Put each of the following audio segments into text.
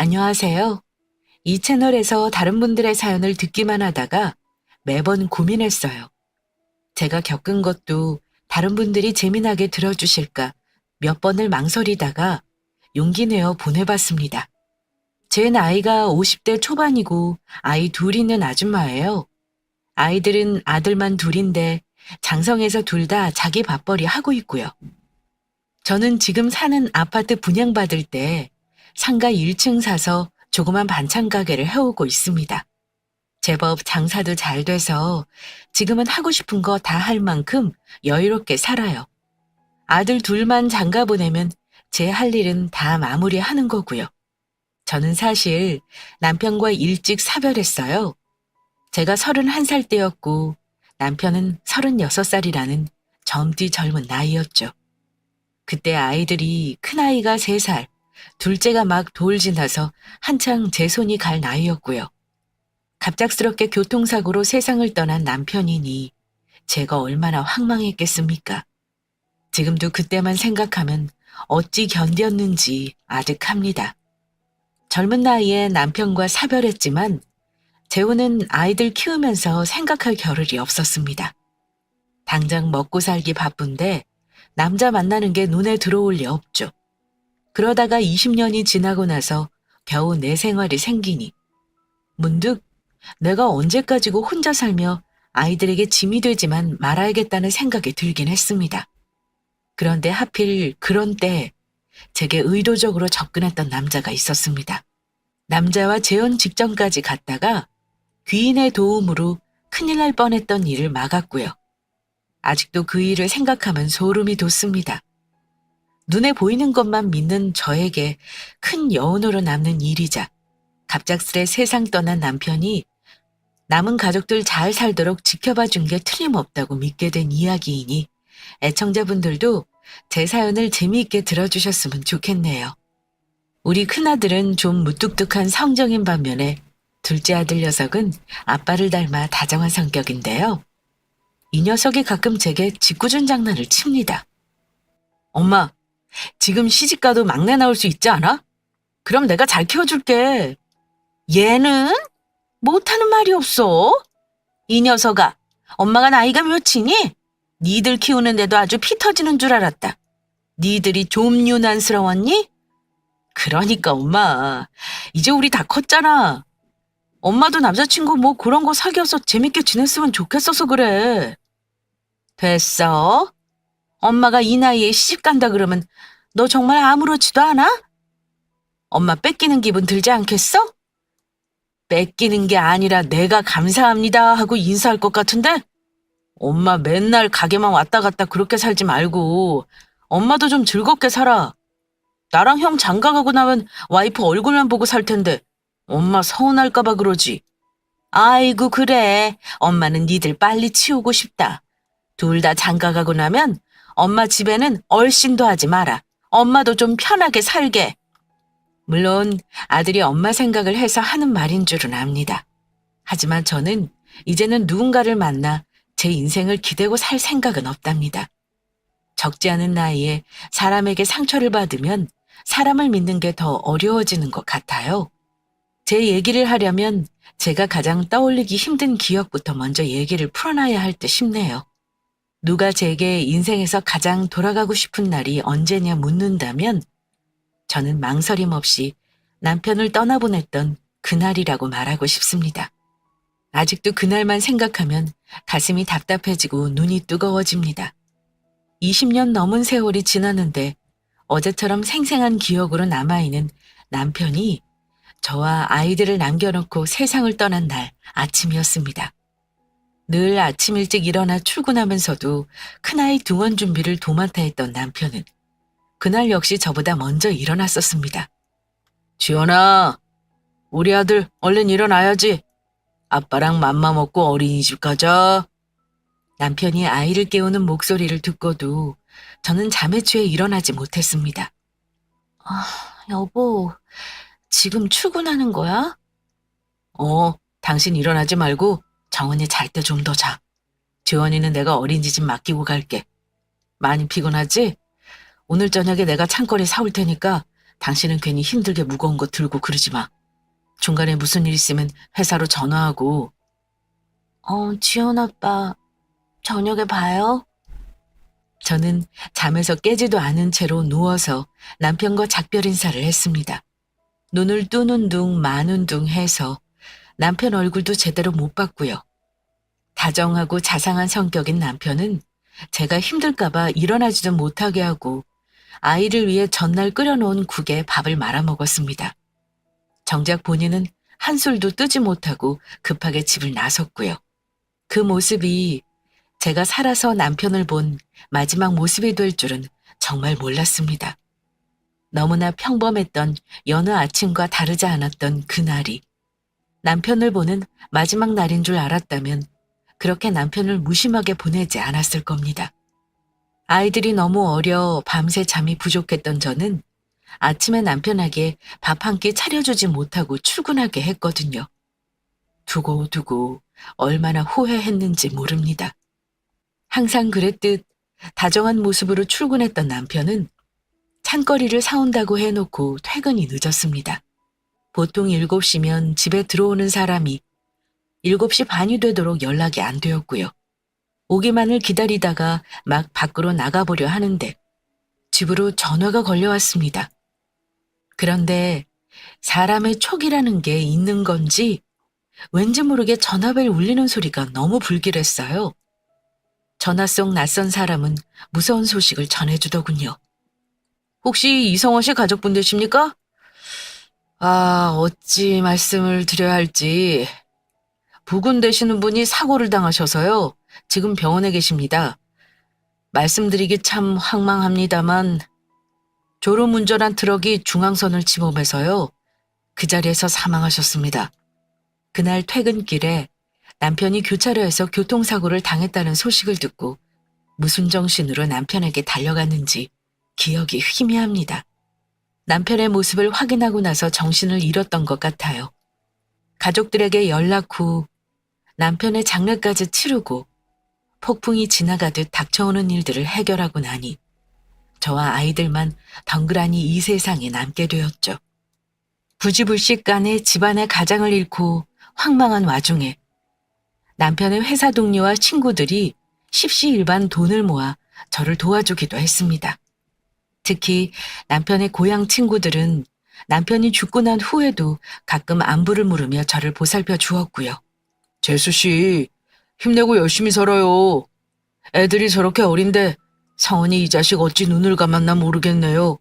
안녕하세요. 이 채널에서 다른 분들의 사연을 듣기만 하다가 매번 고민했어요. 제가 겪은 것도 다른 분들이 재미나게 들어주실까 몇 번을 망설이다가 용기 내어 보내봤습니다. 제 나이가 50대 초반이고 아이 둘 있는 아줌마예요. 아이들은 아들만 둘인데 장성에서 둘 다 자기 밥벌이 하고 있고요. 저는 지금 사는 아파트 분양받을 때 상가 1층 사서 조그만 반찬 가게를 해오고 있습니다. 제법 장사도 잘 돼서 지금은 하고 싶은 거 다 할 만큼 여유롭게 살아요. 아들 둘만 장가 보내면 제 할 일은 다 마무리하는 거고요. 저는 사실 남편과 일찍 사별했어요. 제가 31살 때였고 남편은 36살이라는 젊디 젊은 나이였죠. 그때 아이들이 큰아이가 3살, 둘째가 막 돌 지나서 한창 제 손이 갈 나이였고요. 갑작스럽게 교통사고로 세상을 떠난 남편이니 제가 얼마나 황망했겠습니까? 지금도 그때만 생각하면 어찌 견뎠는지 아득합니다. 젊은 나이에 남편과 사별했지만 재호는 아이들 키우면서 생각할 겨를이 없었습니다. 당장 먹고 살기 바쁜데 남자 만나는 게 눈에 들어올 리 없죠. 그러다가 20년이 지나고 나서 겨우 내 생활이 생기니 문득 내가 언제까지고 혼자 살며 아이들에게 짐이 되지만 말아야겠다는 생각이 들긴 했습니다. 그런데 하필 그런 때에 제게 의도적으로 접근했던 남자가 있었습니다. 남자와 재혼 직전까지 갔다가 귀인의 도움으로 큰일 날 뻔했던 일을 막았고요. 아직도 그 일을 생각하면 소름이 돋습니다. 눈에 보이는 것만 믿는 저에게 큰 여운으로 남는 일이자 갑작스레 세상 떠난 남편이 남은 가족들 잘 살도록 지켜봐 준 게 틀림없다고 믿게 된 이야기이니 애청자분들도 제 사연을 재미있게 들어주셨으면 좋겠네요. 우리 큰아들은 좀 무뚝뚝한 성정인 반면에 둘째 아들 녀석은 아빠를 닮아 다정한 성격인데요. 이 녀석이 가끔 제게 짓궂은 장난을 칩니다. 엄마, 지금 시집가도 막내 나올 수 있지 않아? 그럼 내가 잘 키워줄게. 얘는? 못하는 말이 없어. 이 녀석아, 엄마가 나이가 몇이니? 니들 키우는데도 아주 피 터지는 줄 알았다. 니들이 좀 유난스러웠니? 그러니까 엄마, 이제 우리 다 컸잖아. 엄마도 남자친구 뭐 그런 거 사귀어서 재밌게 지냈으면 좋겠어서 그래. 됐어. 엄마가 이 나이에 시집 간다 그러면 너 정말 아무렇지도 않아? 엄마 뺏기는 기분 들지 않겠어? 뺏기는 게 아니라 내가 감사합니다 하고 인사할 것 같은데? 엄마 맨날 가게만 왔다 갔다 그렇게 살지 말고 엄마도 좀 즐겁게 살아. 나랑 형 장가 가고 나면 와이프 얼굴만 보고 살 텐데 엄마 서운할까 봐 그러지. 아이고 그래. 엄마는 니들 빨리 치우고 싶다. 둘 다 장가 가고 나면 엄마 집에는 얼씬도 하지 마라. 엄마도 좀 편하게 살게. 물론 아들이 엄마 생각을 해서 하는 말인 줄은 압니다. 하지만 저는 이제는 누군가를 만나 제 인생을 기대고 살 생각은 없답니다. 적지 않은 나이에 사람에게 상처를 받으면 사람을 믿는 게 더 어려워지는 것 같아요. 제 얘기를 하려면 제가 가장 떠올리기 힘든 기억부터 먼저 얘기를 풀어놔야 할 듯 싶네요. 누가 제게 인생에서 가장 돌아가고 싶은 날이 언제냐 묻는다면 저는 망설임 없이 남편을 떠나보냈던 그날이라고 말하고 싶습니다. 아직도 그날만 생각하면 가슴이 답답해지고 눈이 뜨거워집니다. 20년 넘은 세월이 지났는데 어제처럼 생생한 기억으로 남아있는 남편이 저와 아이들을 남겨놓고 세상을 떠난 날 아침이었습니다. 늘 아침 일찍 일어나 출근하면서도 큰아이 등원 준비를 도맡아 했던 남편은 그날 역시 저보다 먼저 일어났었습니다. 지연아, 우리 아들 얼른 일어나야지. 아빠랑 맘마 먹고 어린이집 가자. 남편이 아이를 깨우는 목소리를 듣고도 저는 잠에 취해 일어나지 못했습니다. 여보, 지금 출근하는 거야? 당신 일어나지 말고 정은이 잘 때 좀 더 자. 지원이는 내가 어린이집 맡기고 갈게. 많이 피곤하지? 오늘 저녁에 내가 창거리 사올 테니까 당신은 괜히 힘들게 무거운 거 들고 그러지 마. 중간에 무슨 일 있으면 회사로 전화하고. 지원 아빠, 저녁에 봐요? 저는 잠에서 깨지도 않은 채로 누워서 남편과 작별 인사를 했습니다. 눈을 뜨는 둥 마는 둥 해서 남편 얼굴도 제대로 못 봤고요. 다정하고 자상한 성격인 남편은 제가 힘들까봐 일어나지도 못하게 하고 아이를 위해 전날 끓여놓은 국에 밥을 말아 먹었습니다. 정작 본인은 한술도 뜨지 못하고 급하게 집을 나섰고요. 그 모습이 제가 살아서 남편을 본 마지막 모습이 될 줄은 정말 몰랐습니다. 너무나 평범했던 여느 아침과 다르지 않았던 그날이 남편을 보는 마지막 날인 줄 알았다면 그렇게 남편을 무심하게 보내지 않았을 겁니다. 아이들이 너무 어려 밤새 잠이 부족했던 저는 아침에 남편에게 밥 한 끼 차려주지 못하고 출근하게 했거든요. 두고두고 얼마나 후회했는지 모릅니다. 항상 그랬듯 다정한 모습으로 출근했던 남편은 찬거리를 사온다고 해놓고 퇴근이 늦었습니다. 보통 7시면 집에 들어오는 사람이 7시 반이 되도록 연락이 안 되었고요. 오기만을 기다리다가 막 밖으로 나가보려 하는데 집으로 전화가 걸려왔습니다. 그런데 사람의 촉이라는 게 있는 건지 왠지 모르게 전화벨 울리는 소리가 너무 불길했어요. 전화 속 낯선 사람은 무서운 소식을 전해주더군요. 혹시 이성원 씨 가족분들십니까? 어찌 말씀을 드려야 할지. 부군 되시는 분이 사고를 당하셔서요. 지금 병원에 계십니다. 말씀드리기 참 황망합니다만 졸음운전한 트럭이 중앙선을 침범해서요. 그 자리에서 사망하셨습니다. 그날 퇴근길에 남편이 교차로에서 교통사고를 당했다는 소식을 듣고 무슨 정신으로 남편에게 달려갔는지 기억이 희미합니다. 남편의 모습을 확인하고 나서 정신을 잃었던 것 같아요. 가족들에게 연락 후 남편의 장례까지 치르고 폭풍이 지나가듯 닥쳐오는 일들을 해결하고 나니 저와 아이들만 덩그라니 이 세상에 남게 되었죠. 부지불식간에 집안의 가장을 잃고 황망한 와중에 남편의 회사 동료와 친구들이 십시일반 돈을 모아 저를 도와주기도 했습니다. 특히 남편의 고향 친구들은 남편이 죽고 난 후에도 가끔 안부를 물으며 저를 보살펴 주었고요. 재수 씨, 힘내고 열심히 살아요. 애들이 저렇게 어린데 성원이 이 자식 어찌 눈을 감았나 모르겠네요.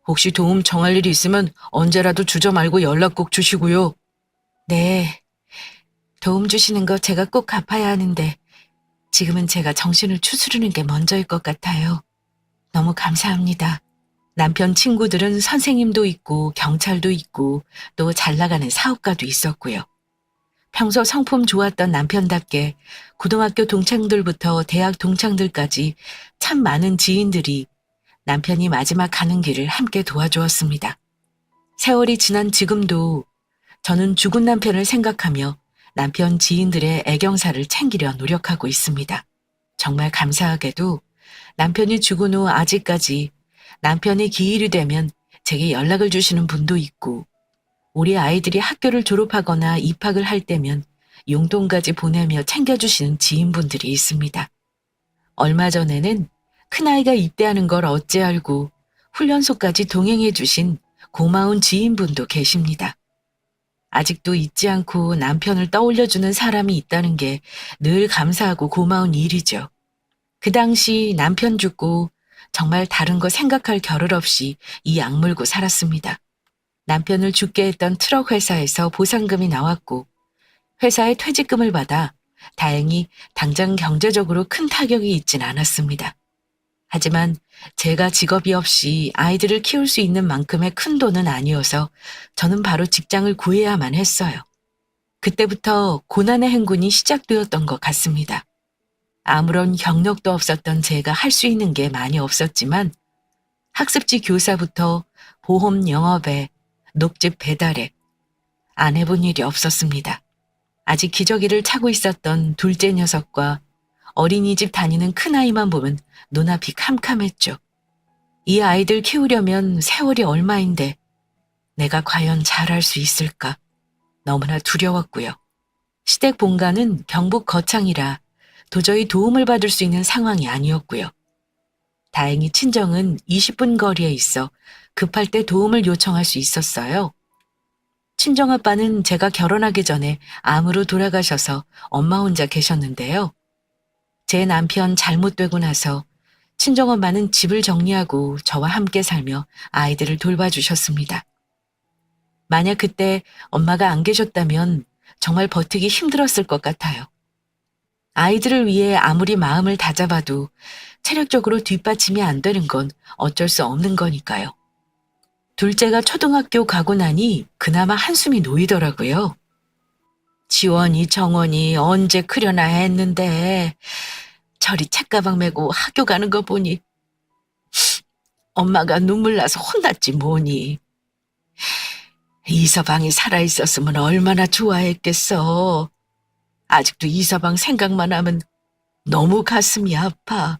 혹시 도움 청할 일이 있으면 언제라도 주저 말고 연락 꼭 주시고요. 네, 도움 주시는 거 제가 꼭 갚아야 하는데 지금은 제가 정신을 추스르는 게 먼저일 것 같아요. 너무 감사합니다. 남편 친구들은 선생님도 있고 경찰도 있고 또 잘 나가는 사업가도 있었고요. 평소 성품 좋았던 남편답게 고등학교 동창들부터 대학 동창들까지 참 많은 지인들이 남편이 마지막 가는 길을 함께 도와주었습니다. 세월이 지난 지금도 저는 죽은 남편을 생각하며 남편 지인들의 애경사를 챙기려 노력하고 있습니다. 정말 감사하게도 남편이 죽은 후 아직까지 남편이 기일이 되면 제게 연락을 주시는 분도 있고 우리 아이들이 학교를 졸업하거나 입학을 할 때면 용돈까지 보내며 챙겨주시는 지인분들이 있습니다. 얼마 전에는 큰아이가 입대하는 걸 어찌 알고 훈련소까지 동행해 주신 고마운 지인분도 계십니다. 아직도 잊지 않고 남편을 떠올려주는 사람이 있다는 게 늘 감사하고 고마운 일이죠. 그 당시 남편 죽고 정말 다른 거 생각할 겨를 없이 이 악물고 살았습니다. 남편을 죽게 했던 트럭 회사에서 보상금이 나왔고 회사에 퇴직금을 받아 다행히 당장 경제적으로 큰 타격이 있진 않았습니다. 하지만 제가 직업이 없이 아이들을 키울 수 있는 만큼의 큰 돈은 아니어서 저는 바로 직장을 구해야만 했어요. 그때부터 고난의 행군이 시작되었던 것 같습니다. 아무런 경력도 없었던 제가 할 수 있는 게 많이 없었지만 학습지 교사부터 보험 영업에 녹즙 배달에 안 해본 일이 없었습니다. 아직 기저귀를 차고 있었던 둘째 녀석과 어린이집 다니는 큰아이만 보면 눈앞이 캄캄했죠. 이 아이들 키우려면 세월이 얼마인데 내가 과연 잘할 수 있을까? 너무나 두려웠고요. 시댁 본가는 경북 거창이라 도저히 도움을 받을 수 있는 상황이 아니었고요. 다행히 친정은 20분 거리에 있어 급할 때 도움을 요청할 수 있었어요. 친정아빠는 제가 결혼하기 전에 암으로 돌아가셔서 엄마 혼자 계셨는데요. 제 남편 잘못되고 나서 친정엄마는 집을 정리하고 저와 함께 살며 아이들을 돌봐주셨습니다. 만약 그때 엄마가 안 계셨다면 정말 버티기 힘들었을 것 같아요. 아이들을 위해 아무리 마음을 다잡아도 체력적으로 뒷받침이 안 되는 건 어쩔 수 없는 거니까요. 둘째가 초등학교 가고 나니 그나마 한숨이 놓이더라고요. 지원이 정원이 언제 크려나 했는데 저리 책가방 메고 학교 가는 거 보니 엄마가 눈물 나서 혼났지 뭐니. 이서방이 살아있었으면 얼마나 좋아했겠어. 아직도 이서방 생각만 하면 너무 가슴이 아파.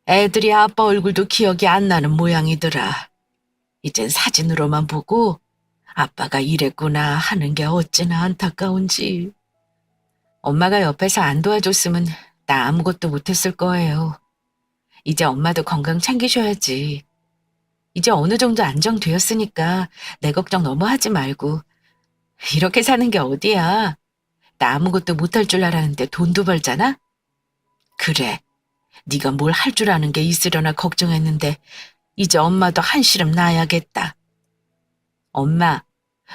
애들이 아빠 얼굴도 기억이 안 나는 모양이더라. 이젠 사진으로만 보고 아빠가 이랬구나 하는 게 어찌나 안타까운지. 엄마가 옆에서 안 도와줬으면 나 아무것도 못했을 거예요. 이제 엄마도 건강 챙기셔야지. 이제 어느 정도 안정되었으니까 내 걱정 너무 하지 말고. 이렇게 사는 게 어디야. 나 아무것도 못할 줄 알았는데 돈도 벌잖아? 그래. 네가 뭘 할 줄 아는 게 있으려나 걱정했는데 이제 엄마도 한시름 놔야겠다. 엄마,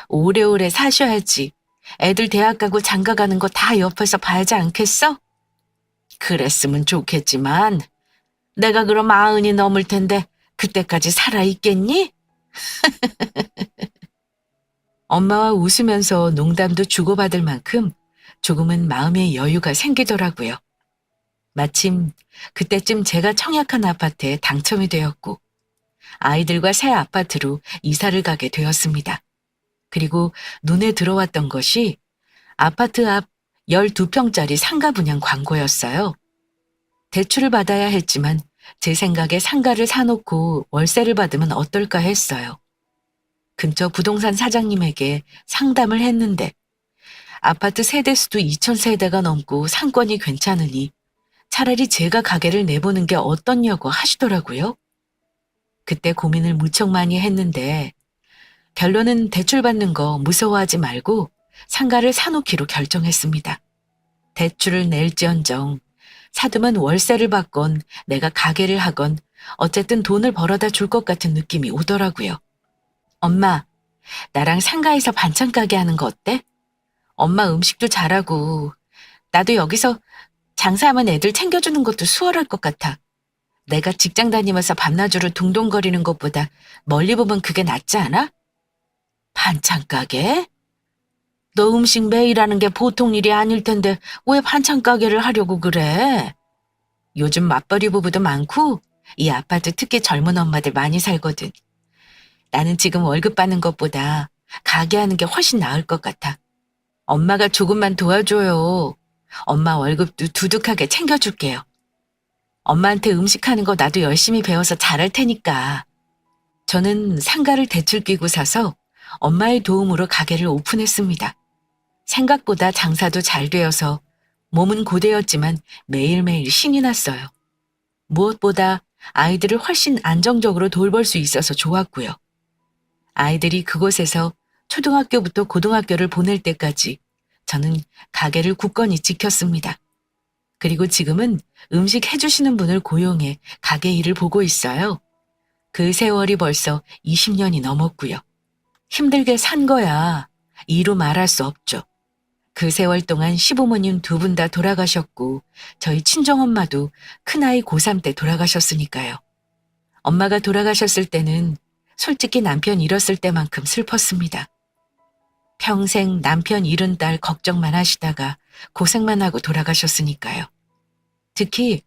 오래오래 사셔야지. 애들 대학 가고 장가 가는 거 다 옆에서 봐야지 않겠어? 그랬으면 좋겠지만 내가 그럼 90이 넘을 텐데 그때까지 살아있겠니? 엄마와 웃으면서 농담도 주고받을 만큼 조금은 마음의 여유가 생기더라고요. 마침 그때쯤 제가 청약한 아파트에 당첨이 되었고 아이들과 새 아파트로 이사를 가게 되었습니다. 그리고 눈에 들어왔던 것이 아파트 앞 12평짜리 상가 분양 광고였어요. 대출을 받아야 했지만 제 생각에 상가를 사놓고 월세를 받으면 어떨까 했어요. 근처 부동산 사장님에게 상담을 했는데 아파트 세대수도 2,000세대가 넘고 상권이 괜찮으니 차라리 제가 가게를 내보는 게 어떻냐고 하시더라고요. 그때 고민을 무척 많이 했는데 결론은 대출받는 거 무서워하지 말고 상가를 사놓기로 결정했습니다. 대출을 낼지언정 사두면 월세를 받건 내가 가게를 하건 어쨌든 돈을 벌어다 줄 것 같은 느낌이 오더라고요. 엄마, 나랑 상가에서 반찬 가게 하는 거 어때? 엄마 음식도 잘하고 나도 여기서 장사하면 애들 챙겨주는 것도 수월할 것 같아. 내가 직장 다니면서 밤낮으로 둥둥거리는 것보다 멀리 보면 그게 낫지 않아? 반찬 가게? 너 음식 매일 하는 게 보통 일이 아닐 텐데 왜 반찬 가게를 하려고 그래? 요즘 맞벌이 부부도 많고 이 아파트 특히 젊은 엄마들 많이 살거든. 나는 지금 월급 받는 것보다 가게 하는 게 훨씬 나을 것 같아. 엄마가 조금만 도와줘요. 엄마 월급도 두둑하게 챙겨줄게요. 엄마한테 음식하는 거 나도 열심히 배워서 잘할 테니까. 저는 상가를 대출 끼고 사서 엄마의 도움으로 가게를 오픈했습니다. 생각보다 장사도 잘 되어서 몸은 고되었지만 매일매일 신이 났어요. 무엇보다 아이들을 훨씬 안정적으로 돌볼 수 있어서 좋았고요. 아이들이 그곳에서 초등학교부터 고등학교를 보낼 때까지 저는 가게를 굳건히 지켰습니다. 그리고 지금은 음식 해주시는 분을 고용해 가게 일을 보고 있어요. 그 세월이 벌써 20년이 넘었고요. 힘들게 산 거야. 이루 말할 수 없죠. 그 세월 동안 시부모님 두 분 다 돌아가셨고 저희 친정엄마도 큰아이 고3 때 돌아가셨으니까요. 엄마가 돌아가셨을 때는 솔직히 남편 잃었을 때만큼 슬펐습니다. 평생 남편 잃은 딸 걱정만 하시다가 고생만 하고 돌아가셨으니까요. 특히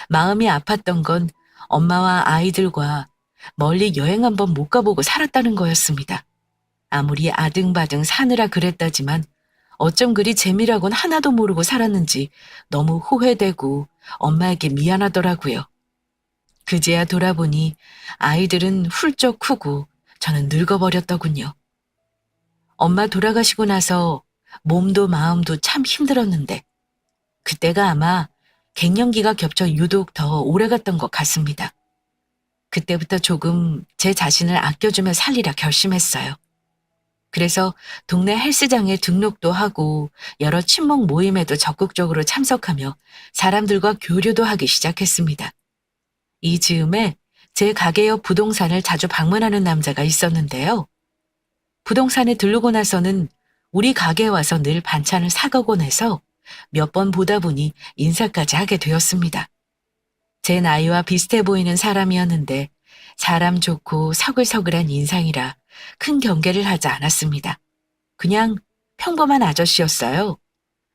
마음이 아팠던 건 엄마와 아이들과 멀리 여행 한번 못 가보고 살았다는 거였습니다. 아무리 아등바등 사느라 그랬다지만 어쩜 그리 재미라곤 하나도 모르고 살았는지 너무 후회되고 엄마에게 미안하더라고요. 그제야 돌아보니 아이들은 훌쩍 크고 저는 늙어버렸더군요. 엄마 돌아가시고 나서 몸도 마음도 참 힘들었는데 그때가 아마 갱년기가 겹쳐 유독 더 오래갔던 것 같습니다. 그때부터 조금 제 자신을 아껴주며 살리라 결심했어요. 그래서 동네 헬스장에 등록도 하고 여러 친목 모임에도 적극적으로 참석하며 사람들과 교류도 하기 시작했습니다. 이 즈음에 제 가게 옆 부동산을 자주 방문하는 남자가 있었는데요. 부동산에 들르고 나서는 우리 가게에 와서 늘 반찬을 사가곤 해서 몇 번 보다 보니 인사까지 하게 되었습니다. 제 나이와 비슷해 보이는 사람이었는데 사람 좋고 서글서글한 인상이라 큰 경계를 하지 않았습니다. 그냥 평범한 아저씨였어요.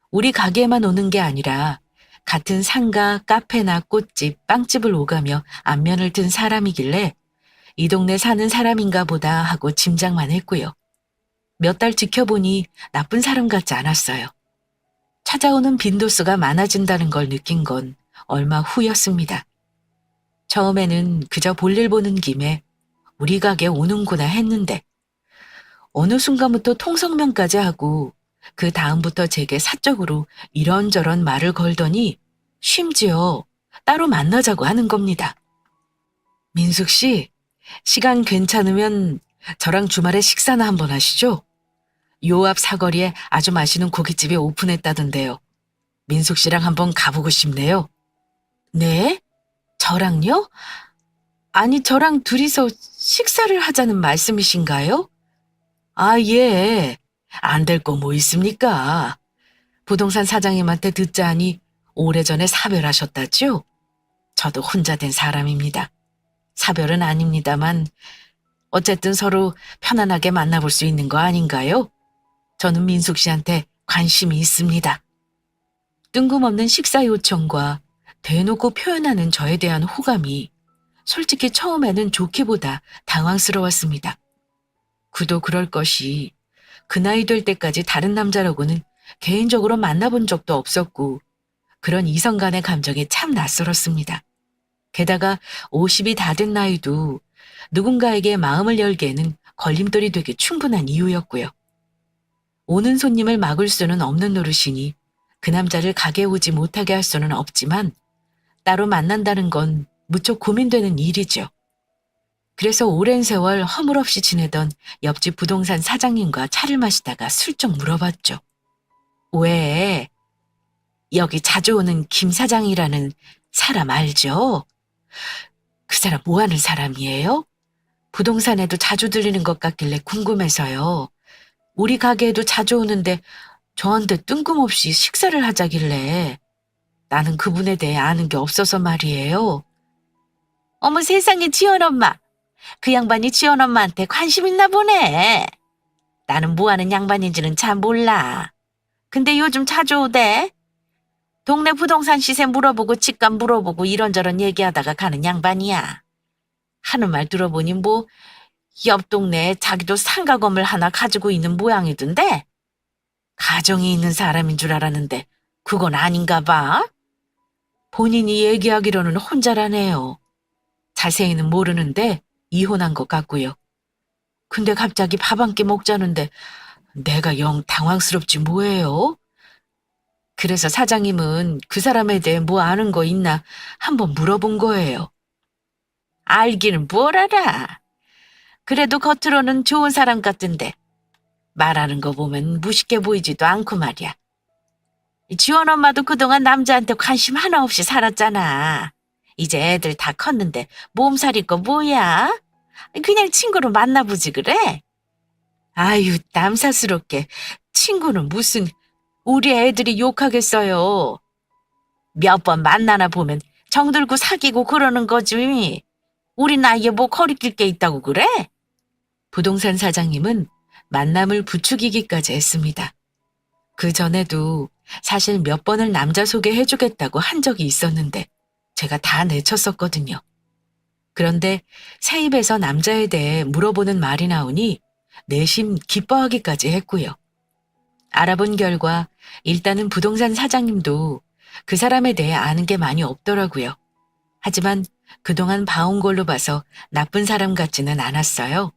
우리 가게에만 오는 게 아니라 같은 상가, 카페나 꽃집, 빵집을 오가며 안면을 든 사람이길래 이 동네 사는 사람인가 보다 하고 짐작만 했고요. 몇 달 지켜보니 나쁜 사람 같지 않았어요. 찾아오는 빈도수가 많아진다는 걸 느낀 건 얼마 후였습니다. 처음에는 그저 볼일 보는 김에 우리 가게 오는구나 했는데 어느 순간부터 통성명까지 하고 그 다음부터 제게 사적으로 이런저런 말을 걸더니 심지어 따로 만나자고 하는 겁니다. 민숙 씨, 시간 괜찮으면 저랑 주말에 식사나 한번 하시죠? 요 앞 사거리에 아주 맛있는 고깃집이 오픈했다던데요. 민숙 씨랑 한번 가보고 싶네요. 네? 저랑요? 아니, 저랑 둘이서 식사를 하자는 말씀이신가요? 아, 예. 안 될 거 뭐 있습니까? 부동산 사장님한테 듣자 하니 오래전에 사별하셨다죠? 저도 혼자 된 사람입니다. 사별은 아닙니다만 어쨌든 서로 편안하게 만나볼 수 있는 거 아닌가요? 저는 민숙 씨한테 관심이 있습니다. 뜬금없는 식사 요청과 대놓고 표현하는 저에 대한 호감이 솔직히 처음에는 좋기보다 당황스러웠습니다. 그도 그럴 것이 그 나이 될 때까지 다른 남자라고는 개인적으로 만나본 적도 없었고 그런 이성 간의 감정이 참 낯설었습니다. 게다가 50이 다 된 나이도 누군가에게 마음을 열기에는 걸림돌이 되기 충분한 이유였고요. 오는 손님을 막을 수는 없는 노릇이니 그 남자를 가게에 오지 못하게 할 수는 없지만 따로 만난다는 건 무척 고민되는 일이죠. 그래서 오랜 세월 허물없이 지내던 옆집 부동산 사장님과 차를 마시다가 슬쩍 물어봤죠. 왜? 여기 자주 오는 김 사장이라는 사람 알죠? 그 사람 뭐 하는 사람이에요? 부동산에도 자주 들리는 것 같길래 궁금해서요. 우리 가게에도 자주 오는데 저한테 뜬금없이 식사를 하자길래 나는 그분에 대해 아는 게 없어서 말이에요. 어머 세상에 지연 엄마. 그 양반이 지연 엄마한테 관심 있나 보네. 나는 뭐 하는 양반인지는 잘 몰라. 근데 요즘 자주 오대. 동네 부동산 시세 물어보고 집값 물어보고 이런저런 얘기하다가 가는 양반이야. 하는 말 들어보니 뭐 옆 동네에 자기도 상가 건물 하나 가지고 있는 모양이던데 가정이 있는 사람인 줄 알았는데 그건 아닌가 봐. 본인이 얘기하기로는 혼자라네요. 자세히는 모르는데 이혼한 것 같고요. 근데 갑자기 밥 한 끼 먹자는데 내가 영 당황스럽지 뭐예요? 그래서 사장님은 그 사람에 대해 뭐 아는 거 있나 한번 물어본 거예요. 알기는 뭘 알아. 그래도 겉으로는 좋은 사람 같은데 말하는 거 보면 무식해 보이지도 않고 말이야. 지원 엄마도 그동안 남자한테 관심 하나 없이 살았잖아. 이제 애들 다 컸는데 몸살일 거 뭐야? 그냥 친구로 만나보지 그래? 아유, 남사스럽게 친구는 무슨 우리 애들이 욕하겠어요. 몇 번 만나나 보면 정들고 사귀고 그러는 거지. 우리 나이에 뭐 거리낄 게 있다고 그래? 부동산 사장님은 만남을 부추기기까지 했습니다. 그 전에도 사실 몇 번을 남자 소개해주겠다고 한 적이 있었는데 제가 다 내쳤었거든요. 그런데 새 입에서 남자에 대해 물어보는 말이 나오니 내심 기뻐하기까지 했고요. 알아본 결과 일단은 부동산 사장님도 그 사람에 대해 아는 게 많이 없더라고요. 하지만 그동안 봐온 걸로 봐서 나쁜 사람 같지는 않았어요.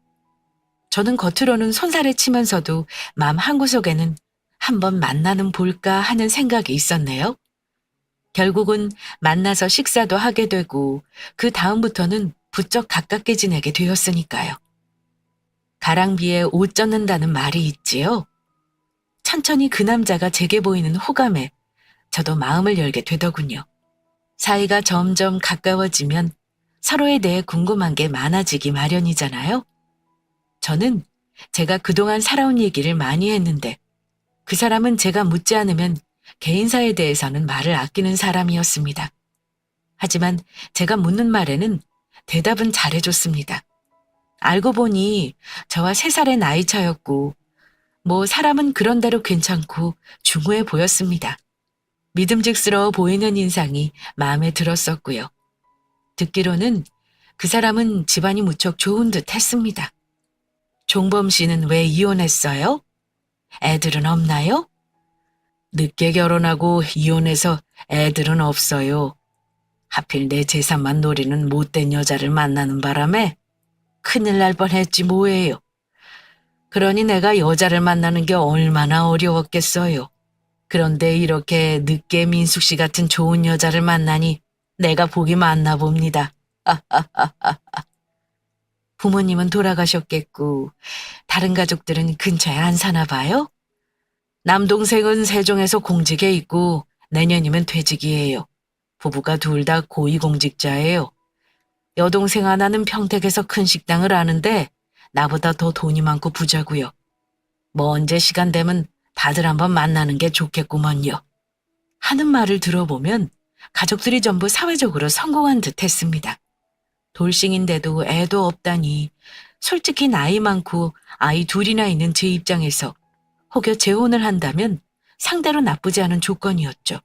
저는 겉으로는 손살에 치면서도 마음 한구석에는 한번 만나는 볼까 하는 생각이 있었네요. 결국은 만나서 식사도 하게 되고 그 다음부터는 부쩍 가깝게 지내게 되었으니까요. 가랑비에 옷 젖는다는 말이 있지요. 천천히 그 남자가 제게 보이는 호감에 저도 마음을 열게 되더군요. 사이가 점점 가까워지면 서로에 대해 궁금한 게 많아지기 마련이잖아요. 저는 제가 그동안 살아온 얘기를 많이 했는데 그 사람은 제가 묻지 않으면 개인사에 대해서는 말을 아끼는 사람이었습니다. 하지만 제가 묻는 말에는 대답은 잘해줬습니다. 알고 보니 저와 3살의 나이 차였고 뭐 사람은 그런대로 괜찮고 중후해 보였습니다. 믿음직스러워 보이는 인상이 마음에 들었었고요. 듣기로는 그 사람은 집안이 무척 좋은 듯 했습니다. 종범 씨는 왜 이혼했어요? 애들은 없나요? 늦게 결혼하고 이혼해서 애들은 없어요. 하필 내 재산만 노리는 못된 여자를 만나는 바람에 큰일 날 뻔했지 뭐예요. 그러니 내가 여자를 만나는 게 얼마나 어려웠겠어요. 그런데 이렇게 늦게 민숙 씨 같은 좋은 여자를 만나니 내가 복이 많나 봅니다. 부모님은 돌아가셨겠고 다른 가족들은 근처에 안 사나 봐요? 남동생은 세종에서 공직에 있고 내년이면 퇴직이에요. 부부가 둘 다 고위공직자예요. 여동생 하나는 평택에서 큰 식당을 하는데 나보다 더 돈이 많고 부자고요. 뭐 언제 시간 되면 다들 한번 만나는 게 좋겠구먼요. 하는 말을 들어보면 가족들이 전부 사회적으로 성공한 듯 했습니다. 돌싱인데도 애도 없다니 솔직히 나이 많고 아이 둘이나 있는 제 입장에서 혹여 재혼을 한다면 상대로 나쁘지 않은 조건이었죠.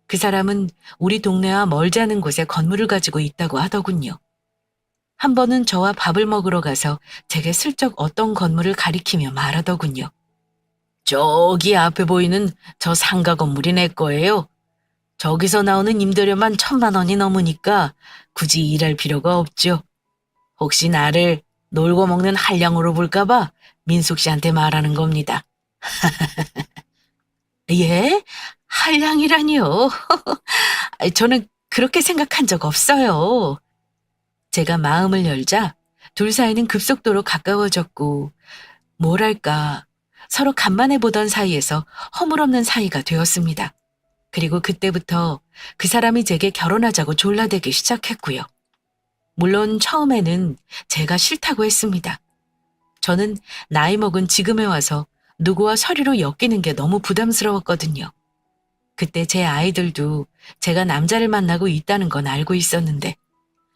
그 사람은 우리 동네와 멀지 않은 곳에 건물을 가지고 있다고 하더군요. 한 번은 저와 밥을 먹으러 가서 제게 슬쩍 어떤 건물을 가리키며 말하더군요. 저기 앞에 보이는 저 상가 건물이 내 거예요. 저기서 나오는 임대료만 1,000만 원이 넘으니까 굳이 일할 필요가 없죠. 혹시 나를 놀고 먹는 한량으로 볼까봐 민숙 씨한테 말하는 겁니다. 예? 한량이라니요? 저는 그렇게 생각한 적 없어요. 제가 마음을 열자 둘 사이는 급속도로 가까워졌고 뭐랄까 서로 간만에 보던 사이에서 허물없는 사이가 되었습니다. 그리고 그때부터 그 사람이 제게 결혼하자고 졸라대기 시작했고요. 물론 처음에는 제가 싫다고 했습니다. 저는 나이 먹은 지금에 와서 누구와 서류로 엮이는 게 너무 부담스러웠거든요. 그때 제 아이들도 제가 남자를 만나고 있다는 건 알고 있었는데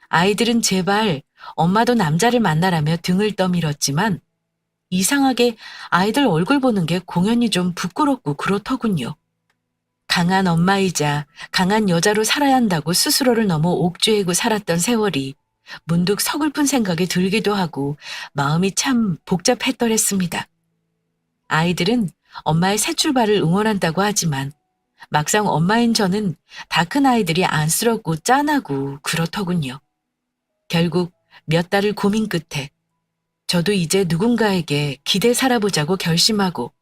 아이들은 제발 엄마도 남자를 만나라며 등을 떠밀었지만 이상하게 아이들 얼굴 보는 게 공연히 좀 부끄럽고 그렇더군요. 강한 엄마이자 강한 여자로 살아야 한다고 스스로를 너무 옥죄이고 살았던 세월이 문득 서글픈 생각이 들기도 하고 마음이 참 복잡했더랬습니다. 아이들은 엄마의 새 출발을 응원한다고 하지만 막상 엄마인 저는 다 큰 아이들이 안쓰럽고 짠하고 그렇더군요. 결국 몇 달을 고민 끝에 저도 이제 누군가에게 기대 살아보자고 결심하고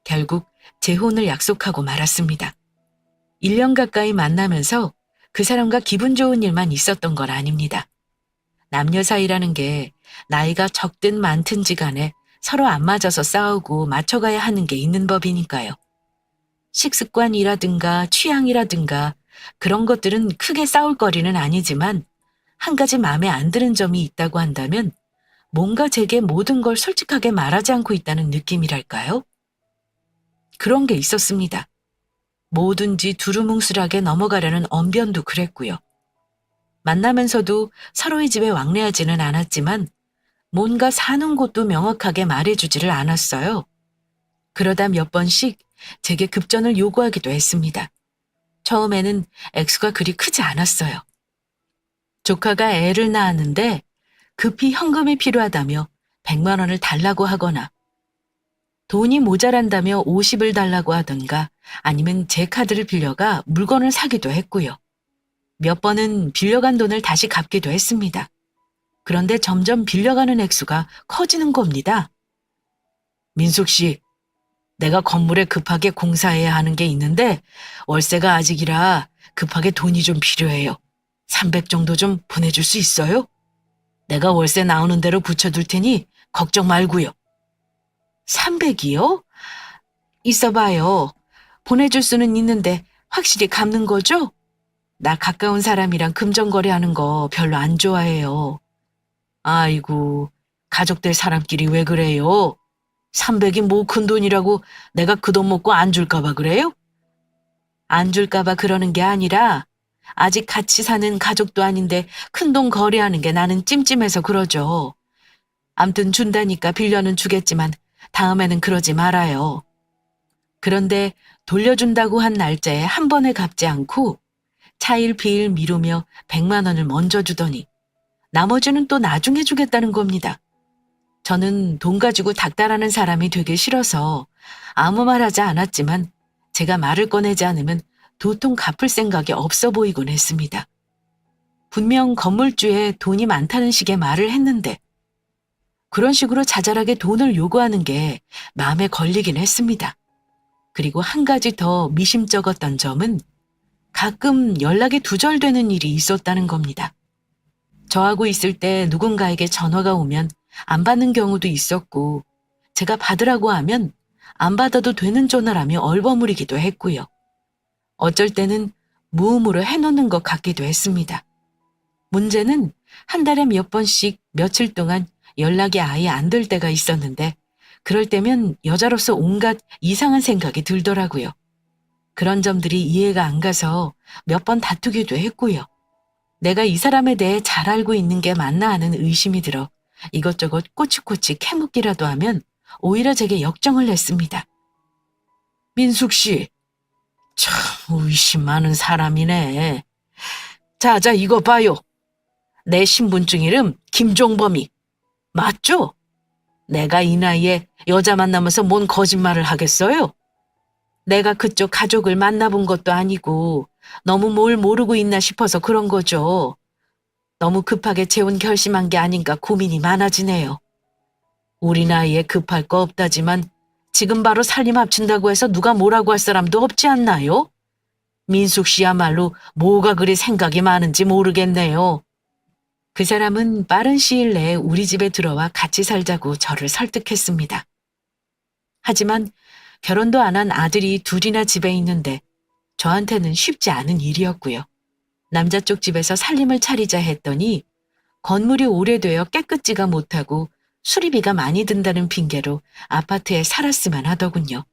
결국 재혼을 약속하고 말았습니다. 1년 가까이 만나면서 그 사람과 기분 좋은 일만 있었던 건 아닙니다. 남녀 사이라는 게 나이가 적든 많든지 간에 서로 안 맞아서 싸우고 맞춰가야 하는 게 있는 법이니까요. 식습관이라든가 취향이라든가 그런 것들은 크게 싸울 거리는 아니지만 한 가지 마음에 안 드는 점이 있다고 한다면 뭔가 제게 모든 걸 솔직하게 말하지 않고 있다는 느낌이랄까요? 그런 게 있었습니다. 뭐든지 두루뭉술하게 넘어가려는 언변도 그랬고요. 만나면서도 서로의 집에 왕래하지는 않았지만 뭔가 사는 곳도 명확하게 말해주지를 않았어요. 그러다 몇 번씩 제게 급전을 요구하기도 했습니다. 처음에는 액수가 그리 크지 않았어요. 조카가 애를 낳았는데 급히 현금이 필요하다며 100만 원을 달라고 하거나 돈이 모자란다며 50을 달라고 하던가 아니면 제 카드를 빌려가 물건을 사기도 했고요. 몇 번은 빌려간 돈을 다시 갚기도 했습니다. 그런데 점점 빌려가는 액수가 커지는 겁니다. 민숙 씨, 내가 건물에 급하게 공사해야 하는 게 있는데 월세가 아직이라 급하게 돈이 좀 필요해요. 300 정도 좀 보내줄 수 있어요? 내가 월세 나오는 대로 붙여둘 테니 걱정 말고요. 300이요? 있어봐요. 보내줄 수는 있는데 확실히 갚는 거죠? 나 가까운 사람이랑 금전거래하는 거 별로 안 좋아해요. 아이고, 가족들 사람끼리 왜 그래요? 300이 뭐 큰 돈이라고 내가 그 돈 먹고 안 줄까 봐 그래요? 안 줄까 봐 그러는 게 아니라 아직 같이 사는 가족도 아닌데 큰돈 거래하는 게 나는 찜찜해서 그러죠. 암튼 준다니까 빌려는 주겠지만 다음에는 그러지 말아요. 그런데 돌려준다고 한 날짜에 한 번에 갚지 않고 차일 피일 미루며 100만 원을 먼저 주더니 나머지는 또 나중에 주겠다는 겁니다. 저는 돈 가지고 닥달하는 사람이 되기 싫어서 아무 말 하지 않았지만 제가 말을 꺼내지 않으면 도통 갚을 생각이 없어 보이곤 했습니다. 분명 건물주에 돈이 많다는 식의 말을 했는데 그런 식으로 자잘하게 돈을 요구하는 게 마음에 걸리긴 했습니다. 그리고 한 가지 더 미심쩍었던 점은 가끔 연락이 두절되는 일이 있었다는 겁니다. 저하고 있을 때 누군가에게 전화가 오면 안 받는 경우도 있었고 제가 받으라고 하면 안 받아도 되는 전화라며 얼버무리기도 했고요. 어쩔 때는 무음으로 해놓는 것 같기도 했습니다. 문제는 한 달에 몇 번씩 며칠 동안 연락이 아예 안 될 때가 있었는데 그럴 때면 여자로서 온갖 이상한 생각이 들더라고요. 그런 점들이 이해가 안 가서 몇 번 다투기도 했고요. 내가 이 사람에 대해 잘 알고 있는 게 맞나 하는 의심이 들어 이것저것 꼬치꼬치 캐묻기라도 하면 오히려 제게 역정을 냈습니다. 민숙 씨, 참 의심 많은 사람이네. 자, 이거 봐요. 내 신분증 이름 김종범이 맞죠? 내가 이 나이에 여자 만나면서 뭔 거짓말을 하겠어요? 내가 그쪽 가족을 만나본 것도 아니고 너무 뭘 모르고 있나 싶어서 그런 거죠. 너무 급하게 재혼 결심한 게 아닌가 고민이 많아지네요. 우리 나이에 급할 거 없다지만 지금 바로 살림 합친다고 해서 누가 뭐라고 할 사람도 없지 않나요? 민숙 씨야말로 뭐가 그리 생각이 많은지 모르겠네요. 그 사람은 빠른 시일 내에 우리 집에 들어와 같이 살자고 저를 설득했습니다. 하지만 결혼도 안 한 아들이 둘이나 집에 있는데 저한테는 쉽지 않은 일이었고요. 남자 쪽 집에서 살림을 차리자 했더니 건물이 오래되어 깨끗지가 못하고 수리비가 많이 든다는 핑계로 아파트에 살았으면 하더군요.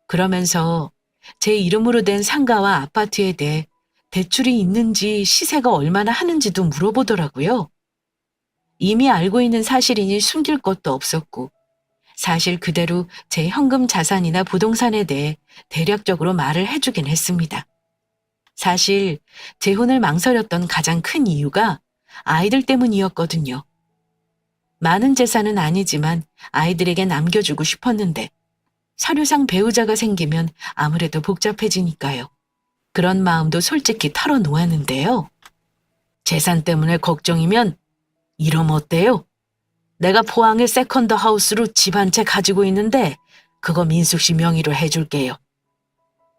그러면서 제 이름으로 된 상가와 아파트에 대해 대출이 있는지 시세가 얼마나 하는지도 물어보더라고요. 이미 알고 있는 사실이니 숨길 것도 없었고 사실 그대로 제 현금 자산이나 부동산에 대해 대략적으로 말을 해주긴 했습니다. 사실 재혼을 망설였던 가장 큰 이유가 아이들 때문이었거든요. 많은 재산은 아니지만 아이들에게 남겨주고 싶었는데 서류상 배우자가 생기면 아무래도 복잡해지니까요. 그런 마음도 솔직히 털어놓았는데요. 재산 때문에 걱정이면 이러면 어때요? 내가 포항에 세컨드 하우스로 집 한 채 가지고 있는데 그거 민숙 씨 명의로 해줄게요.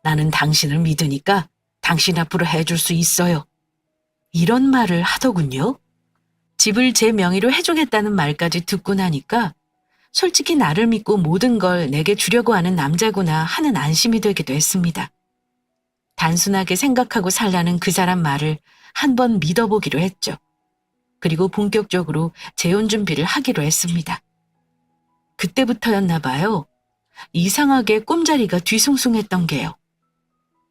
나는 당신을 믿으니까 당신 앞으로 해줄 수 있어요. 이런 말을 하더군요. 집을 제 명의로 해주겠다는 말까지 듣고 나니까 솔직히 나를 믿고 모든 걸 내게 주려고 하는 남자구나 하는 안심이 되기도 했습니다. 단순하게 생각하고 살라는 그 사람 말을 한번 믿어보기로 했죠. 그리고 본격적으로 재혼 준비를 하기로 했습니다. 그때부터였나 봐요. 이상하게 꿈자리가 뒤숭숭했던 게요.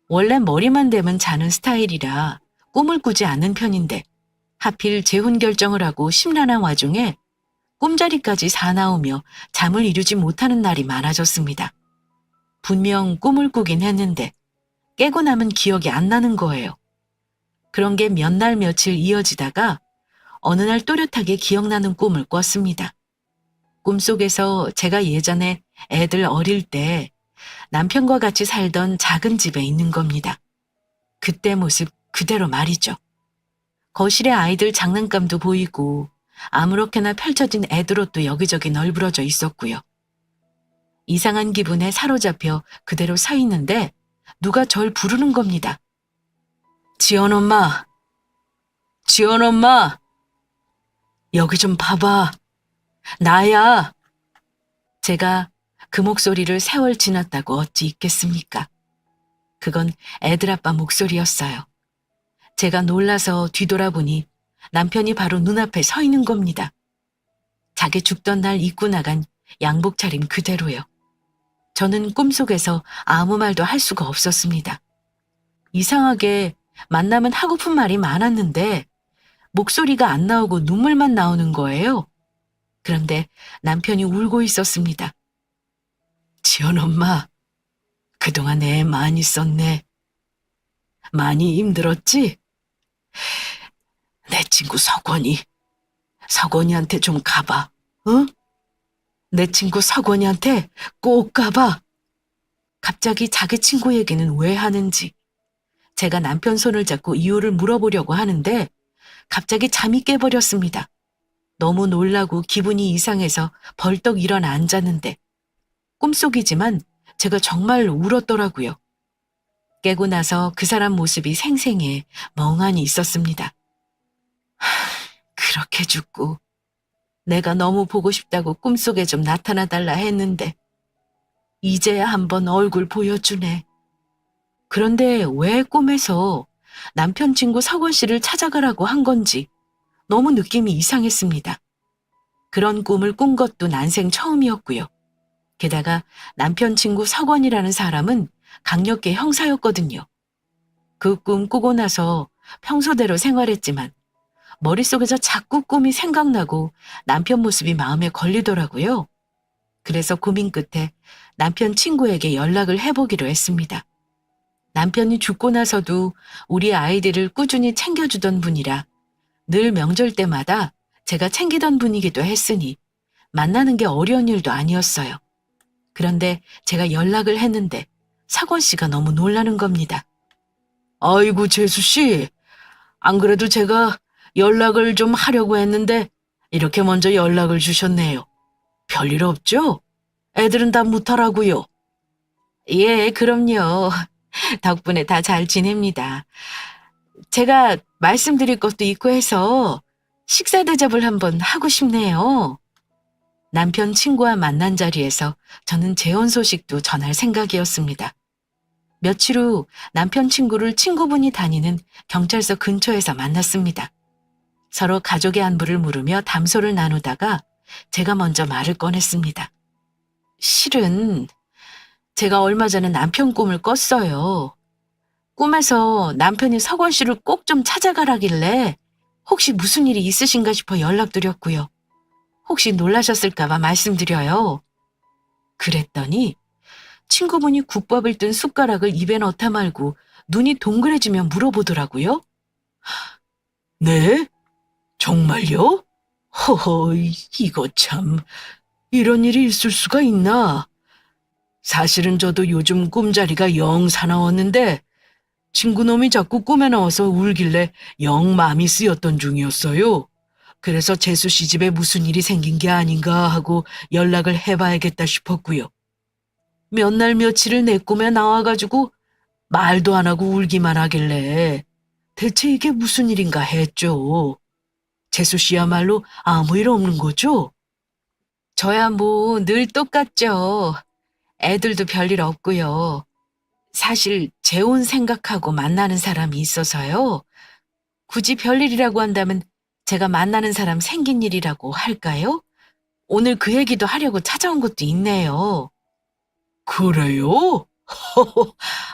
원래 머리만 대면 자는 스타일이라 꿈을 꾸지 않는 편인데 하필 재혼 결정을 하고 심란한 와중에 꿈자리까지 사나우며 잠을 이루지 못하는 날이 많아졌습니다. 분명 꿈을 꾸긴 했는데 깨고 나면 기억이 안 나는 거예요. 그런 게 몇 날 며칠 이어지다가 어느 날 또렷하게 기억나는 꿈을 꿨습니다. 꿈속에서 제가 예전에 애들 어릴 때 남편과 같이 살던 작은 집에 있는 겁니다. 그때 모습 그대로 말이죠. 거실에 아이들 장난감도 보이고 아무렇게나 펼쳐진 애들 옷도 여기저기 널브러져 있었고요. 이상한 기분에 사로잡혀 그대로 서 있는데 누가 절 부르는 겁니다. 지연 엄마, 지연 엄마, 여기 좀 봐봐. 나야. 제가 그 목소리를 세월 지났다고 어찌 있겠습니까? 그건 애들 아빠 목소리였어요. 제가 놀라서 뒤돌아보니 남편이 바로 눈앞에 서 있는 겁니다. 자기 죽던 날 입고 나간 양복 차림 그대로요. 저는 꿈속에서 아무 말도 할 수가 없었습니다. 이상하게 만나면 하고픈 말이 많았는데 목소리가 안 나오고 눈물만 나오는 거예요. 그런데 남편이 울고 있었습니다. 지연 엄마, 그동안 애 많이 썼네. 많이 힘들었지? 내 친구 석원이한테 좀 가봐, 응? 내 친구 석원이한테 꼭 가봐. 갑자기 자기 친구 얘기는 왜 하는지. 제가 남편 손을 잡고 이유를 물어보려고 하는데 갑자기 잠이 깨버렸습니다. 너무 놀라고 기분이 이상해서 벌떡 일어나 앉았는데 꿈속이지만 제가 정말 울었더라고요. 깨고 나서 그 사람 모습이 생생해 멍하니 있었습니다. 그렇게 죽고 내가 너무 보고 싶다고 꿈속에 좀 나타나달라 했는데 이제야 한번 얼굴 보여주네. 그런데 왜 꿈에서 남편 친구 석원 씨를 찾아가라고 한 건지 너무 느낌이 이상했습니다. 그런 꿈을 꾼 것도 난생 처음이었고요. 게다가 남편 친구 석원이라는 사람은 강력계 형사였거든요. 그 꿈 꾸고 나서 평소대로 생활했지만 머릿속에서 자꾸 꿈이 생각나고 남편 모습이 마음에 걸리더라고요. 그래서 고민 끝에 남편 친구에게 연락을 해보기로 했습니다. 남편이 죽고 나서도 우리 아이들을 꾸준히 챙겨주던 분이라 늘 명절 때마다 제가 챙기던 분이기도 했으니 만나는 게 어려운 일도 아니었어요. 그런데 제가 연락을 했는데 석원 씨가 너무 놀라는 겁니다. 아이고, 재수 씨. 안 그래도 제가 연락을 좀 하려고 했는데 이렇게 먼저 연락을 주셨네요. 별일 없죠? 애들은 다 무탈하고요. 예, 그럼요. 덕분에 다 잘 지냅니다. 제가 말씀드릴 것도 있고 해서 식사 대접을 한번 하고 싶네요. 남편 친구와 만난 자리에서 저는 재혼 소식도 전할 생각이었습니다. 며칠 후 남편 친구를 친구분이 다니는 경찰서 근처에서 만났습니다. 서로 가족의 안부를 물으며 담소를 나누다가 제가 먼저 말을 꺼냈습니다. 실은 제가 얼마 전에 남편 꿈을 꿨어요. 꿈에서 남편이 석원 씨를 꼭 좀 찾아가라길래 혹시 무슨 일이 있으신가 싶어 연락드렸고요. 혹시 놀라셨을까 봐 말씀드려요. 그랬더니 친구분이 국밥을 뜬 숟가락을 입에 넣다 말고 눈이 동그래지며 물어보더라고요. 네? 정말요? 허허, 이거 참, 이런 일이 있을 수가 있나? 사실은 저도 요즘 꿈자리가 영 사나웠는데 친구놈이 자꾸 꿈에 나와서 울길래 영 마음이 쓰였던 중이었어요. 그래서 재수 씨 집에 무슨 일이 생긴 게 아닌가 하고 연락을 해봐야겠다 싶었고요. 몇 날 며칠을 내 꿈에 나와가지고 말도 안 하고 울기만 하길래 대체 이게 무슨 일인가 했죠. 재수 씨야말로 아무 일 없는 거죠? 저야 뭐 늘 똑같죠. 애들도 별일 없고요. 사실 재혼 생각하고 만나는 사람이 있어서요. 굳이 별일이라고 한다면 제가 만나는 사람 생긴 일이라고 할까요? 오늘 그 얘기도 하려고 찾아온 것도 있네요. 그래요?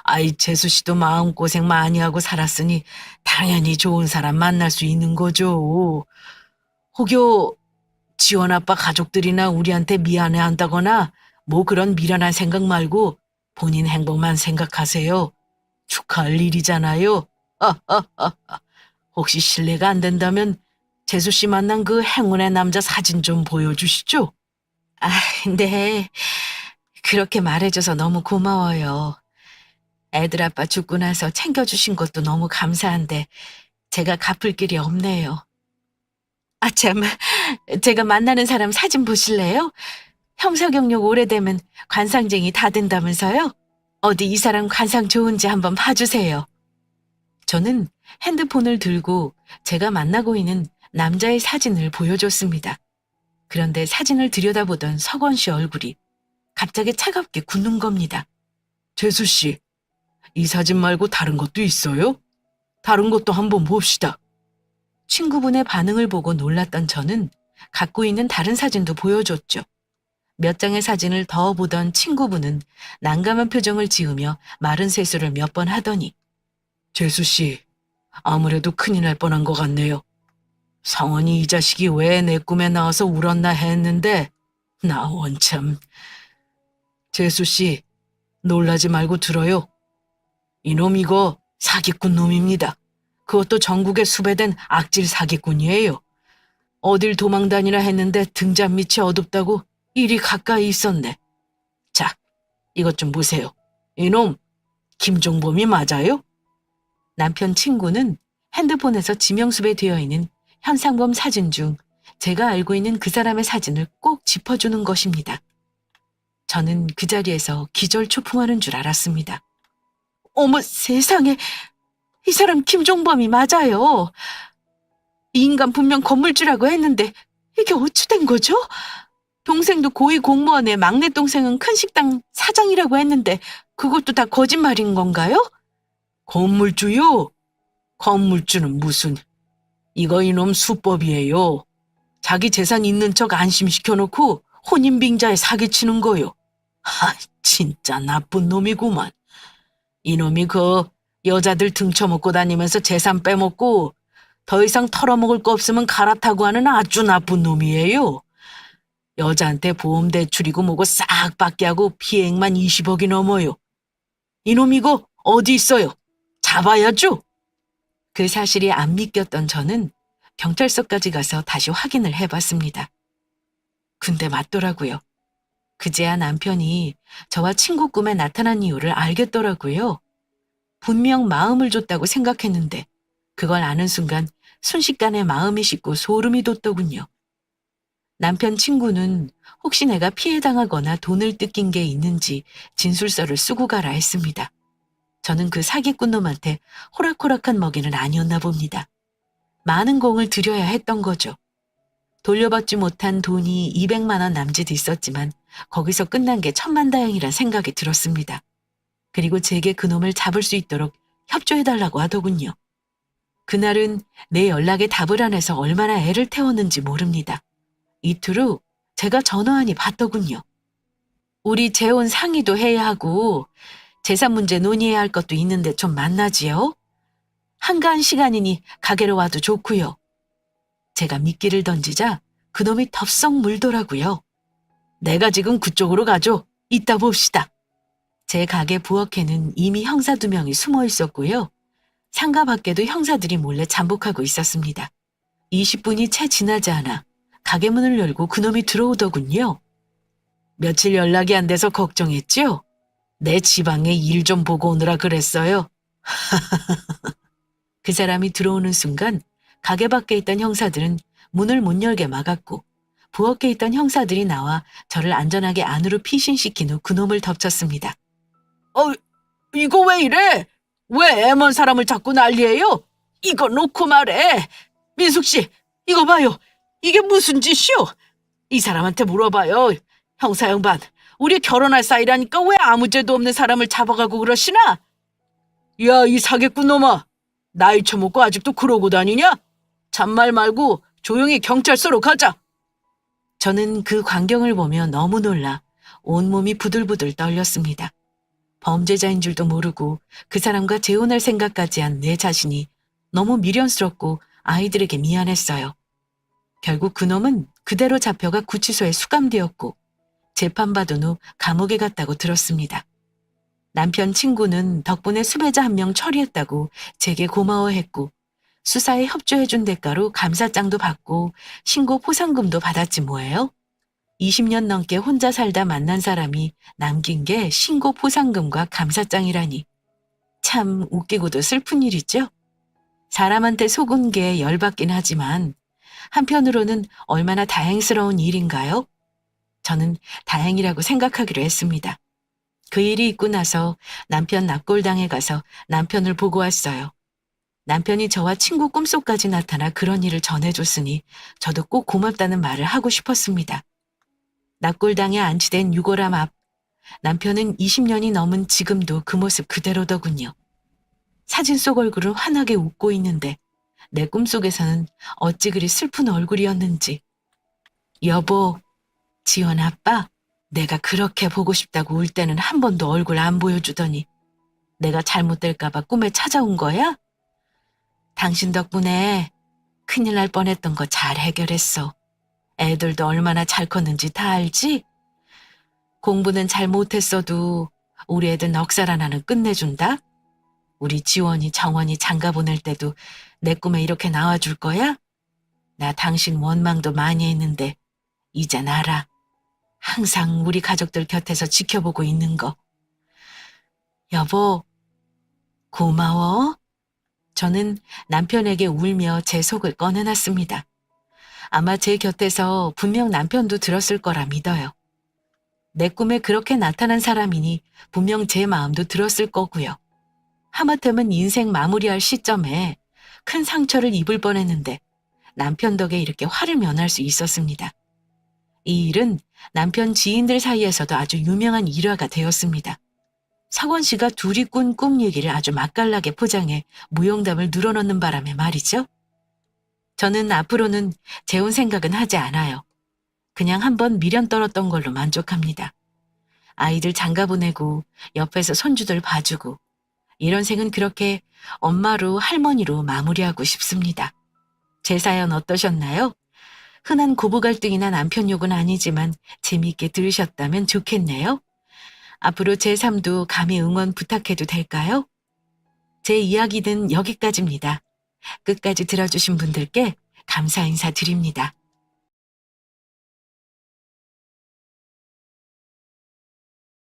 아이, 재수 씨도 마음고생 많이 하고 살았으니 당연히 좋은 사람 만날 수 있는 거죠. 혹여 지원 아빠 가족들이나 우리한테 미안해 한다거나 뭐 그런 미련한 생각 말고 본인 행복만 생각하세요. 축하할 일이잖아요. 혹시 실례가 안 된다면 재수 씨 만난 그 행운의 남자 사진 좀 보여주시죠? 아, 네. 그렇게 말해줘서 너무 고마워요. 애들 아빠 죽고 나서 챙겨주신 것도 너무 감사한데 제가 갚을 길이 없네요. 아, 참. 제가 만나는 사람 사진 보실래요? 형사 경력 오래되면 관상쟁이 다 된다면서요? 어디 이 사람 관상 좋은지 한번 봐주세요. 저는 핸드폰을 들고 제가 만나고 있는 남자의 사진을 보여줬습니다. 그런데 사진을 들여다보던 석원 씨 얼굴이 갑자기 차갑게 굳는 겁니다. 재수 씨, 이 사진 말고 다른 것도 있어요? 다른 것도 한번 봅시다. 친구분의 반응을 보고 놀랐던 저는 갖고 있는 다른 사진도 보여줬죠. 몇 장의 사진을 더 보던 친구분은 난감한 표정을 지으며 마른 세수를 몇 번 하더니 재수 씨, 아무래도 큰일 날 뻔한 것 같네요. 성원이 이 자식이 왜 내 꿈에 나와서 울었나 했는데 나 원참. 재수 씨, 놀라지 말고 들어요. 이놈 이거 사기꾼 놈입니다. 그것도 전국에 수배된 악질 사기꾼이에요. 어딜 도망다니라 했는데 등잔 밑이 어둡다고 이리 가까이 있었네. 자, 이것 좀 보세요. 이놈, 김종범이 맞아요? 남편 친구는 핸드폰에서 지명수배 되어 있는 현상범 사진 중 제가 알고 있는 그 사람의 사진을 꼭 짚어주는 것입니다. 저는 그 자리에서 기절초풍하는 줄 알았습니다. 어머 세상에, 이 사람 김종범이 맞아요. 이 인간 분명 건물주라고 했는데 이게 어찌 된 거죠? 동생도 고위 공무원에 막내 동생은 큰 식당 사장이라고 했는데 그것도 다 거짓말인 건가요? 건물주요? 건물주는 무슨. 이거 이놈 수법이에요. 자기 재산 있는 척 안심시켜놓고 혼인빙자에 사기치는 거요. 하, 진짜 나쁜 놈이구만. 이놈이 그 여자들 등쳐먹고 다니면서 재산 빼먹고 더 이상 털어먹을 거 없으면 갈아타고 하는 아주 나쁜 놈이에요. 여자한테 보험 대출이고 뭐고 싹 받게 하고 피해액만 20억이 넘어요. 이놈 이거 어디 있어요? 잡아야죠. 그 사실이 안 믿겼던 저는 경찰서까지 가서 다시 확인을 해봤습니다. 근데 맞더라고요. 그제야 남편이 저와 친구 꿈에 나타난 이유를 알겠더라고요. 분명 마음을 줬다고 생각했는데 그걸 아는 순간 순식간에 마음이 식고 소름이 돋더군요. 남편 친구는 혹시 내가 피해당하거나 돈을 뜯긴 게 있는지 진술서를 쓰고 가라 했습니다. 저는 그 사기꾼 놈한테 호락호락한 먹이는 아니었나 봅니다. 많은 공을 들여야 했던 거죠. 돌려받지 못한 돈이 200만 원 남짓 있었지만 거기서 끝난 게 천만다행이란 생각이 들었습니다. 그리고 제게 그놈을 잡을 수 있도록 협조해달라고 하더군요. 그날은 내 연락에 답을 안 해서 얼마나 애를 태웠는지 모릅니다. 이틀 후 제가 전화하니 받더군요. 우리 재혼 상의도 해야 하고 재산 문제 논의해야 할 것도 있는데 좀 만나지요? 한가한 시간이니 가게로 와도 좋고요. 제가 미끼를 던지자 그놈이 덥석 물더라고요. 내가 지금 그쪽으로 가죠. 이따 봅시다. 제 가게 부엌에는 이미 형사 2명이 숨어 있었고요. 상가 밖에도 형사들이 몰래 잠복하고 있었습니다. 20분이 채 지나지 않아 가게 문을 열고 그놈이 들어오더군요. 며칠 연락이 안 돼서 걱정했죠? 내 지방에 일 좀 보고 오느라 그랬어요. 그 사람이 들어오는 순간 가게 밖에 있던 형사들은 문을 못 열게 막았고 부엌에 있던 형사들이 나와 저를 안전하게 안으로 피신시킨 후 그놈을 덮쳤습니다. 이거 왜 이래? 왜 애먼 사람을 자꾸 난리해요? 이거 놓고 말해. 민숙 씨, 이거 봐요. 이게 무슨 짓이요? 이 사람한테 물어봐요. 형사 양반, 우리 결혼할 사이라니까 왜 아무 죄도 없는 사람을 잡아가고 그러시나? 야, 이 사기꾼 놈아. 나이 처먹고 아직도 그러고 다니냐? 잔말 말고 조용히 경찰서로 가자. 저는 그 광경을 보며 너무 놀라 온몸이 부들부들 떨렸습니다. 범죄자인 줄도 모르고 그 사람과 재혼할 생각까지 한 내 자신이 너무 미련스럽고 아이들에게 미안했어요. 결국 그놈은 그대로 잡혀가 구치소에 수감되었고 재판받은 후 감옥에 갔다고 들었습니다. 남편 친구는 덕분에 수배자 1명 처리했다고 제게 고마워했고 수사에 협조해준 대가로 감사장도 받고 신고 포상금도 받았지 뭐예요. 20년 넘게 혼자 살다 만난 사람이 남긴 게 신고 포상금과 감사장이라니 참 웃기고도 슬픈 일이죠. 사람한테 속은 게 열받긴 하지만 한편으로는 얼마나 다행스러운 일인가요? 저는 다행이라고 생각하기로 했습니다. 그 일이 있고 나서 남편 납골당에 가서 남편을 보고 왔어요. 남편이 저와 친구 꿈속까지 나타나 그런 일을 전해줬으니 저도 꼭 고맙다는 말을 하고 싶었습니다. 납골당에 안치된 유골함 앞, 남편은 20년이 넘은 지금도 그 모습 그대로더군요. 사진 속 얼굴은 환하게 웃고 있는데 내 꿈속에서는 어찌 그리 슬픈 얼굴이었는지. 여보, 지원 아빠, 내가 그렇게 보고 싶다고 울 때는 한 번도 얼굴 안 보여주더니 내가 잘못될까봐 꿈에 찾아온 거야? 당신 덕분에 큰일 날 뻔했던 거 잘 해결했어. 애들도 얼마나 잘 컸는지 다 알지? 공부는 잘 못했어도 우리 애들 넉살 하나는 끝내준다? 우리 지원이 정원이 장가 보낼 때도 내 꿈에 이렇게 나와줄 거야? 나 당신 원망도 많이 했는데 이젠 알아. 항상 우리 가족들 곁에서 지켜보고 있는 거. 여보, 고마워. 저는 남편에게 울며 제 속을 꺼내놨습니다. 아마 제 곁에서 분명 남편도 들었을 거라 믿어요. 내 꿈에 그렇게 나타난 사람이니 분명 제 마음도 들었을 거고요. 하마터면 인생 마무리할 시점에 큰 상처를 입을 뻔했는데 남편 덕에 이렇게 화를 면할 수 있었습니다. 이 일은 남편 지인들 사이에서도 아주 유명한 일화가 되었습니다. 석원 씨가 둘이 꾼 꿈 얘기를 아주 맛깔나게 포장해 무용담을 늘어놓는 바람에 말이죠. 저는 앞으로는 재혼 생각은 하지 않아요. 그냥 한번 미련 떨었던 걸로 만족합니다. 아이들 장가 보내고 옆에서 손주들 봐주고 이런 생은 그렇게 엄마로 할머니로 마무리하고 싶습니다. 제 사연 어떠셨나요? 흔한 고부 갈등이나 남편 욕은 아니지만 재미있게 들으셨다면 좋겠네요. 앞으로 제 삶도 감히 응원 부탁해도 될까요? 제 이야기는 여기까지입니다. 끝까지 들어주신 분들께 감사 인사 드립니다.